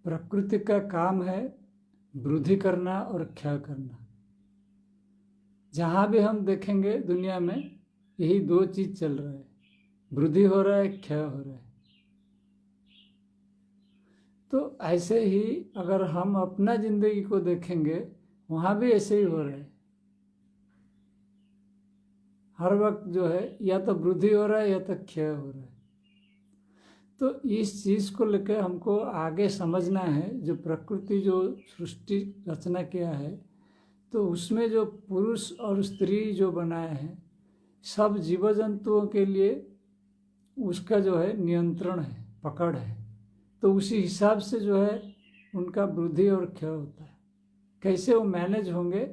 प्रकृति का काम है वृद्धि करना और क्षय करना। जहाँ भी हम देखेंगे दुनिया में यही दो चीज चल रहा है, वृद्धि हो रहा है, क्षय हो रहा है। तो ऐसे ही अगर हम अपना जिंदगी को देखेंगे वहाँ भी ऐसे ही हो रहा है। हर वक्त जो है या तो वृद्धि हो रहा है या तो क्षय हो रहा है। तो इस चीज़ को लेकर हमको आगे समझना है। जो प्रकृति जो सृष्टि रचना किया है तो उसमें जो पुरुष और स्त्री जो बनाए हैं सब जीव जंतुओं के लिए उसका जो है नियंत्रण है, पकड़ है। तो उसी हिसाब से जो है उनका वृद्धि और क्षय होता है। कैसे वो मैनेज होंगे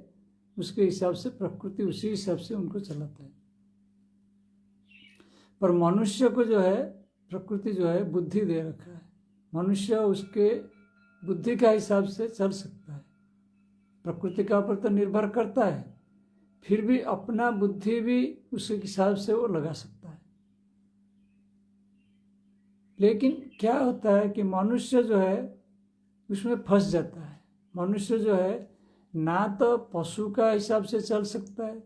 उसके हिसाब से प्रकृति उसी हिसाब से उनको चलाता है। पर मनुष्य को जो है प्रकृति जो है बुद्धि दे रखा है। मनुष्य उसके बुद्धि का हिसाब से चल सकता है। प्रकृति का ऊपर तो निर्भर करता है, फिर भी अपना बुद्धि भी उसी हिसाब से वो लगा सकता है। लेकिन क्या होता है कि मनुष्य जो है उसमें फंस जाता है। मनुष्य जो है ना तो पशु का हिसाब से चल सकता है,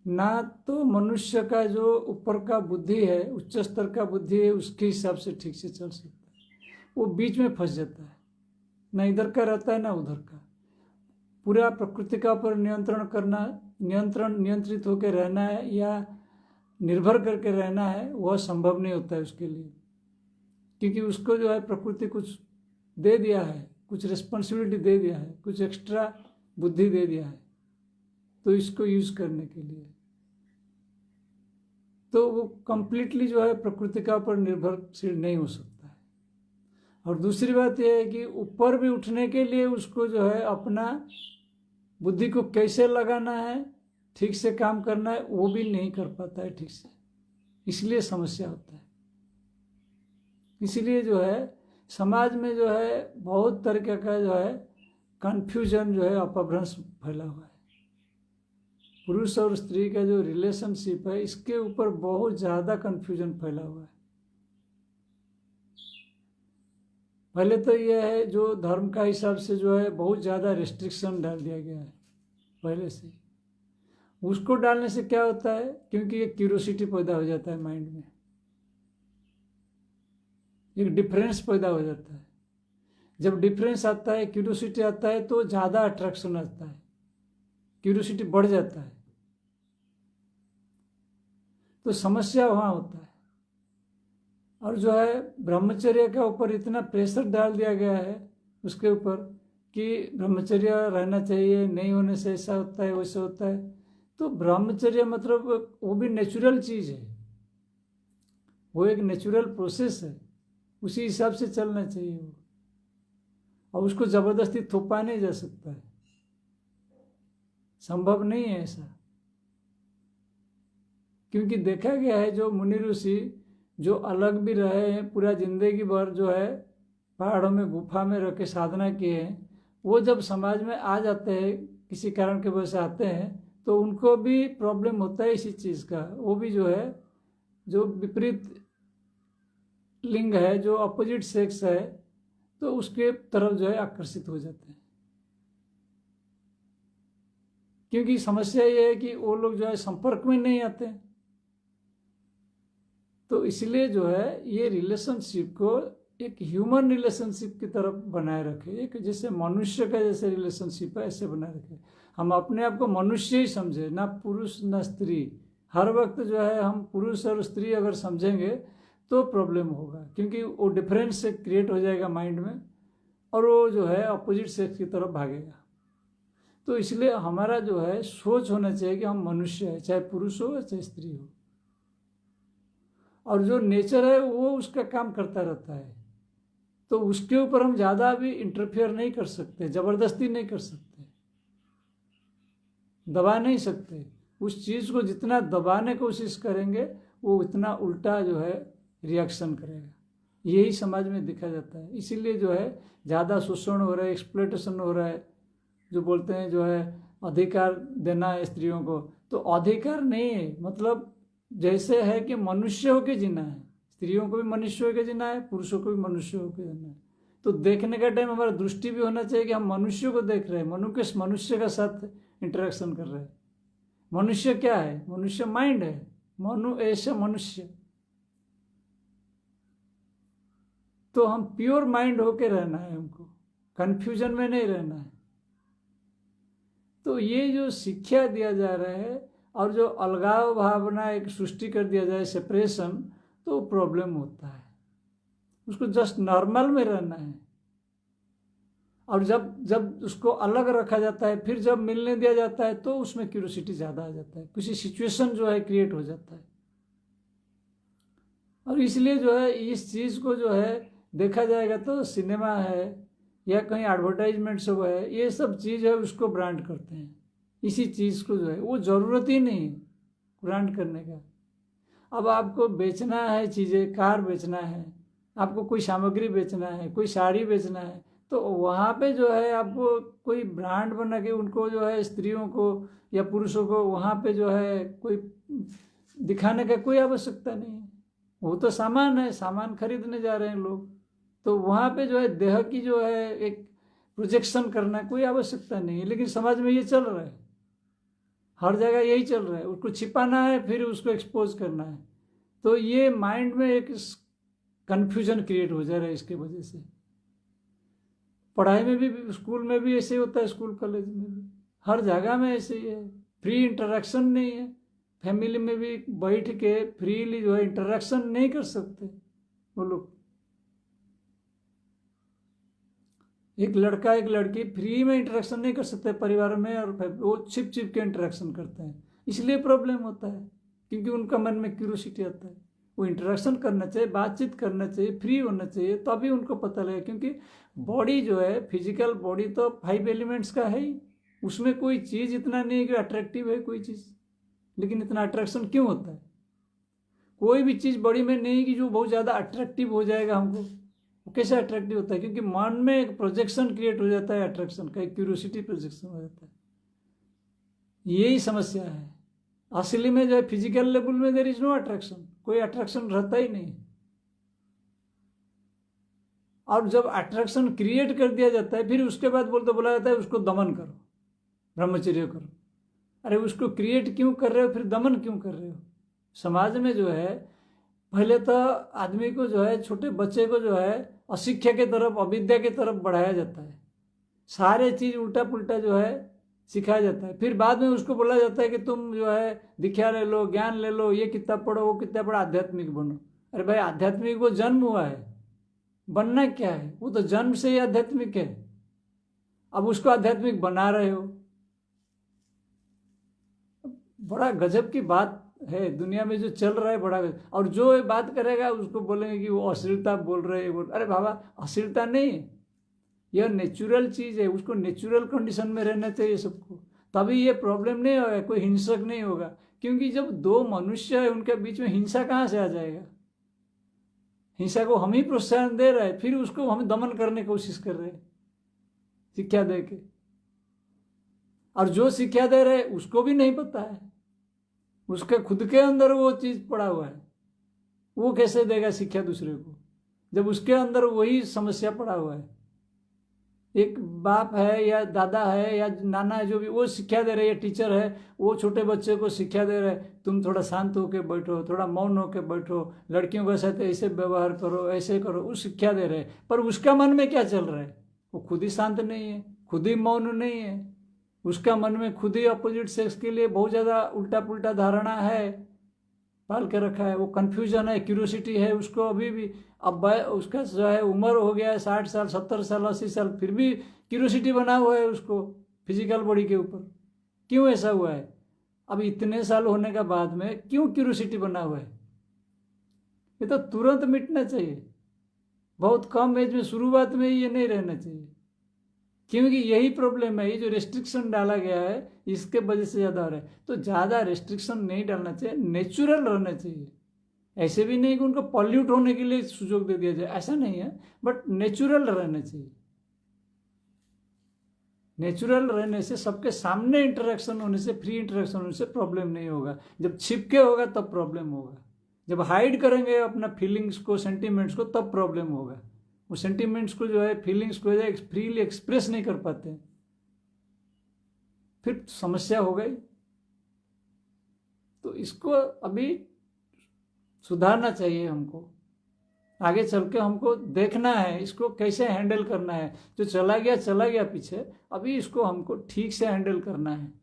ना तो मनुष्य का जो ऊपर का बुद्धि है, उच्च स्तर का बुद्धि है, उसके हिसाब से ठीक से चल सकता है। वो बीच में फंस जाता है, ना इधर का रहता है ना उधर का। पूरा प्रकृति का ऊपर नियंत्रण करना, नियंत्रित होकर रहना है या निर्भर करके रहना है, वह संभव नहीं होता है उसके लिए। क्योंकि उसको जो है प्रकृति कुछ दे दिया है, कुछ रिस्पॉन्सिबिलिटी दे दिया है, कुछ एक्स्ट्रा बुद्धि दे दिया है तो इसको यूज करने के लिए। तो वो कंप्लीटली जो है प्रकृति का ऊपर निर्भरशील नहीं हो सकता है। और दूसरी बात यह है कि ऊपर भी उठने के लिए उसको जो है अपना बुद्धि को कैसे लगाना है, ठीक से काम करना है, वो भी नहीं कर पाता है ठीक से। इसलिए समस्या होता है। इसलिए जो है समाज में जो है बहुत तरीके का जो है कन्फ्यूजन जो है अपभ्रंश फैला हुआ है। पुरुष और स्त्री का जो रिलेशनशिप है इसके ऊपर बहुत ज़्यादा कन्फ्यूजन फैला हुआ है। पहले तो यह है जो धर्म का हिसाब से जो है बहुत ज़्यादा रिस्ट्रिक्शन डाल दिया गया है पहले से। उसको डालने से क्या होता है, क्योंकि एक क्यूरोसिटी पैदा हो जाता है माइंड में, एक डिफरेंस पैदा हो जाता है। जब डिफरेंस आता है, क्यूरोसिटी आता है तो ज़्यादा अट्रैक्शन आता है, क्यूरोसिटी बढ़ जाता है। तो समस्या वहाँ होता है। और जो है ब्रह्मचर्य के ऊपर इतना प्रेशर डाल दिया गया है उसके ऊपर कि ब्रह्मचर्य रहना चाहिए, नहीं होने से ऐसा होता है वैसा होता है। तो ब्रह्मचर्य मतलब वो भी नेचुरल चीज़ है, वो एक नेचुरल प्रोसेस है, उसी हिसाब से चलना चाहिए वो। और उसको ज़बरदस्ती थोपा नहीं जा सकता है, संभव नहीं है ऐसा। क्योंकि देखा गया है जो मुनि ऋषि जो अलग भी रहे हैं, पूरा जिंदगी भर जो है पहाड़ों में गुफा में रह के साधना किए हैं, वो जब समाज में आ जाते हैं किसी कारण के वजह से आते हैं तो उनको भी प्रॉब्लम होता है इसी चीज़ का। वो भी जो है जो विपरीत लिंग है, जो अपोजिट सेक्स है, तो उसके तरफ जो है आकर्षित हो जाते हैं। क्योंकि समस्या ये है कि वो लोग जो है संपर्क में नहीं आते हैं। तो इसलिए जो है ये रिलेशनशिप को एक ह्यूमन रिलेशनशिप की तरफ बनाए रखे, एक जैसे मनुष्य का जैसे रिलेशनशिप है ऐसे बनाए रखे। हम अपने आप को मनुष्य ही समझे, ना पुरुष ना स्त्री। हर वक्त जो है हम पुरुष और स्त्री अगर समझेंगे तो प्रॉब्लम होगा, क्योंकि वो डिफरेंस से क्रिएट हो जाएगा माइंड में और वो जो है अपोजिट सेक्स की तरफ भागेगा। तो इसलिए हमारा जो है सोच होना चाहिए कि हम मनुष्य है, चाहे पुरुष हो चाहे स्त्री हो, और जो नेचर है वो उसका काम करता रहता है। तो उसके ऊपर हम ज़्यादा भी इंटरफेयर नहीं कर सकते, ज़बरदस्ती नहीं कर सकते, दबा नहीं सकते। उस चीज़ को जितना दबाने की कोशिश करेंगे वो उतना उल्टा जो है रिएक्शन करेगा। यही समाज में देखा जाता है। इसीलिए जो है ज़्यादा शोषण हो रहा है, एक्सप्लॉयटेशन हो रहा है। जो बोलते हैं जो है अधिकार देना है स्त्रियों को, तो अधिकार नहीं है, मतलब जैसे है कि मनुष्य होकर जीना है। स्त्रियों को भी मनुष्य होकर जीना है, पुरुषों को भी मनुष्य होकर जीना है। तो देखने का टाइम हमारा दृष्टि भी होना चाहिए कि हम मनुष्य को देख रहे हैं, मनुष्य के साथ इंटरेक्शन कर रहे हैं। मनुष्य क्या है? मनुष्य माइंड है, मनु ऐसा मनुष्य। तो हम प्योर माइंड होके रहना है, हमको कंफ्यूजन में नहीं रहना है। तो ये जो शिक्षा दिया जा रहा है और जो अलगाव भावना एक सृष्टि कर दिया जाए, सेपरेशन, तो प्रॉब्लम होता है। उसको जस्ट नॉर्मल में रहना है। और जब जब उसको अलग रखा जाता है, फिर जब मिलने दिया जाता है, तो उसमें क्यूरियोसिटी ज़्यादा आ जाता है, किसी सिचुएशन जो है क्रिएट हो जाता है। और इसलिए जो है इस चीज़ को जो है देखा जाएगा तो सिनेमा है या कहीं एडवर्टाइजमेंट सब है, ये सब चीज़ है उसको ब्रांड करते हैं। इसी चीज़ को जो है वो ज़रूरत ही नहीं है ब्रांड करने का। अब आपको बेचना है चीज़ें, कार बेचना है, आपको कोई सामग्री बेचना है, कोई साड़ी बेचना है, तो वहाँ पे जो है आपको कोई ब्रांड बना के उनको जो है स्त्रियों को या पुरुषों को वहाँ पे जो है कोई दिखाने का कोई आवश्यकता नहीं है। वो तो सामान है, सामान खरीदने जा रहे हैं लोग, तो वहाँ पे जो है देह की जो है एक प्रोजेक्शन करना कोई आवश्यकता नहीं है। लेकिन समाज में ये चल रहा है, हर जगह यही चल रहा है, उसको छिपाना है फिर उसको एक्सपोज करना है। तो ये माइंड में एक कन्फ्यूजन क्रिएट हो जा रहा है इसके वजह से। पढ़ाई में भी, स्कूल में भी ऐसे होता है, स्कूल कॉलेज में भी, हर जगह में ऐसे ही है। फ्री इंटरेक्शन नहीं है, फैमिली में भी बैठ के फ्रीली जो है इंटरेक्शन नहीं कर सकते वो लोग। एक लड़का एक लड़की फ्री में इंटरेक्शन नहीं कर सकते परिवार में, और वो छिप छिप के इंटरेक्शन करते हैं, इसलिए प्रॉब्लम होता है। क्योंकि उनका मन में क्यूरियोसिटी आता है, वो इंटरेक्शन करना चाहिए, बातचीत करना चाहिए, फ्री होना चाहिए, तभी उनको पता लगे। क्योंकि बॉडी जो है, फिजिकल बॉडी तो 5 एलिमेंट्स का है ही, उसमें कोई चीज़ इतना नहीं है कि अट्रैक्टिव है कोई चीज़, लेकिन इतना अट्रैक्शन क्यों होता है? कोई भी चीज़ बॉडी में नहीं कि जो बहुत ज़्यादा अट्रैक्टिव हो जाएगा हमको। वो कैसे अट्रैक्टिव होता है? क्योंकि मन में एक प्रोजेक्शन क्रिएट हो जाता है, अट्रैक्शन का एक क्यूरियोसिटी प्रोजेक्शन हो जाता है। यही समस्या है। असली में जो है फिजिकल लेवल में देयर इज नो अट्रैक्शन, कोई अट्रैक्शन रहता ही नहीं। और जब अट्रैक्शन क्रिएट कर दिया जाता है, फिर उसके बाद बोला जाता है उसको दमन करो, ब्रह्मचर्य करो। अरे उसको क्रिएट क्यों कर रहे हो, फिर दमन क्यों कर रहे हो? समाज में जो है पहले तो आदमी को जो है, छोटे बच्चे को जो है अशिक्षा की तरफ, अविद्या की तरफ बढ़ाया जाता है, सारे चीज़ उल्टा पुल्टा जो है सिखाया जाता है। फिर बाद में उसको बोला जाता है कि तुम जो है दीक्षा ले लो, ज्ञान ले लो, ये किताब पढ़ो, वो किताब पढ़ो, आध्यात्मिक बनो। अरे भाई आध्यात्मिक वो जन्म हुआ है, बनना क्या है? वो तो जन्म से ही आध्यात्मिक है, अब उसको आध्यात्मिक बना रहे हो। बड़ा गजब की बात है दुनिया में जो चल रहा है, बड़ा गजब। और जो ये बात करेगा उसको बोलेंगे कि वो अश्लीलता बोल रहे हैं। अरे बाबा अश्लीलता नहीं है, यह नेचुरल चीज़ है, उसको नेचुरल कंडीशन में रहना चाहिए सबको, तभी ये प्रॉब्लम नहीं होगा, कोई हिंसक नहीं होगा। क्योंकि जब दो मनुष्य है उनके बीच में हिंसा कहाँ से आ जाएगा? हिंसा को हम ही प्रोत्साहन दे रहे हैं, फिर उसको हम दमन करने की कोशिश कर रहे हैं शिक्षा दे के। और जो शिक्षा दे रहे उसको भी नहीं पता है, उसके खुद के अंदर वो चीज़ पड़ा हुआ है, वो कैसे देगा शिक्षा दूसरे को जब उसके अंदर वही समस्या पड़ा हुआ है। एक बाप है या दादा है या नाना है, जो भी वो शिक्षा दे रहे, या टीचर है, वो छोटे बच्चे को शिक्षा दे रहे, तुम थोड़ा शांत होकर बैठो, थोड़ा मौन होकर बैठो, लड़कियों के साथ ऐसे व्यवहार करो, ऐसे करो, वो शिक्षा दे रहे। पर उसका मन में क्या चल रहा है? वो खुद ही शांत नहीं है, खुद ही मौन नहीं है, उसका मन में खुद ही अपोजिट सेक्स के लिए बहुत ज़्यादा उल्टा पुल्टा धारणा है, पाल के रखा है। वो कन्फ्यूजन है, क्यूरियोसिटी है उसको अभी भी। अब उसका जो है उम्र हो गया है 60 साल, 70 साल, 80 साल, फिर भी क्यूरियोसिटी बना हुआ है उसको फिजिकल बॉडी के ऊपर। क्यों ऐसा हुआ है? अब इतने साल होने के बाद में क्यों क्यूरियोसिटी बना हुआ है? ये तो तुरंत मिटना चाहिए, बहुत कम एज में, शुरुआत में ये नहीं रहना चाहिए। क्योंकि यही प्रॉब्लम है, ये जो रेस्ट्रिक्शन डाला गया है इसके वजह से ज़्यादा हो रहा है। तो ज़्यादा रेस्ट्रिक्शन नहीं डालना चाहिए, नेचुरल रहना चाहिए। ऐसे भी नहीं कि उनको पॉल्यूट होने के लिए सुजोग दे दिया जाए, ऐसा नहीं है, बट नेचुरल रहना चाहिए। नेचुरल रहने से, सबके सामने इंटरेक्शन होने से, फ्री इंटरेक्शन होने से प्रॉब्लम नहीं होगा। जब छिपके होगा तब प्रॉब्लम होगा, जब हाइड करेंगे अपना फीलिंग्स को, सेंटिमेंट्स को, तब प्रॉब्लम होगा। वो सेंटिमेंट्स को जो है, फीलिंग्स को जो है फ्रीली एक्सप्रेस नहीं कर पाते, फिर समस्या हो गई। तो इसको अभी सुधारना चाहिए हमको, आगे चल के हमको देखना है इसको कैसे हैंडल करना है। जो चला गया पीछे, अभी इसको हमको ठीक से हैंडल करना है।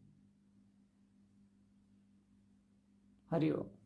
हरि ओम।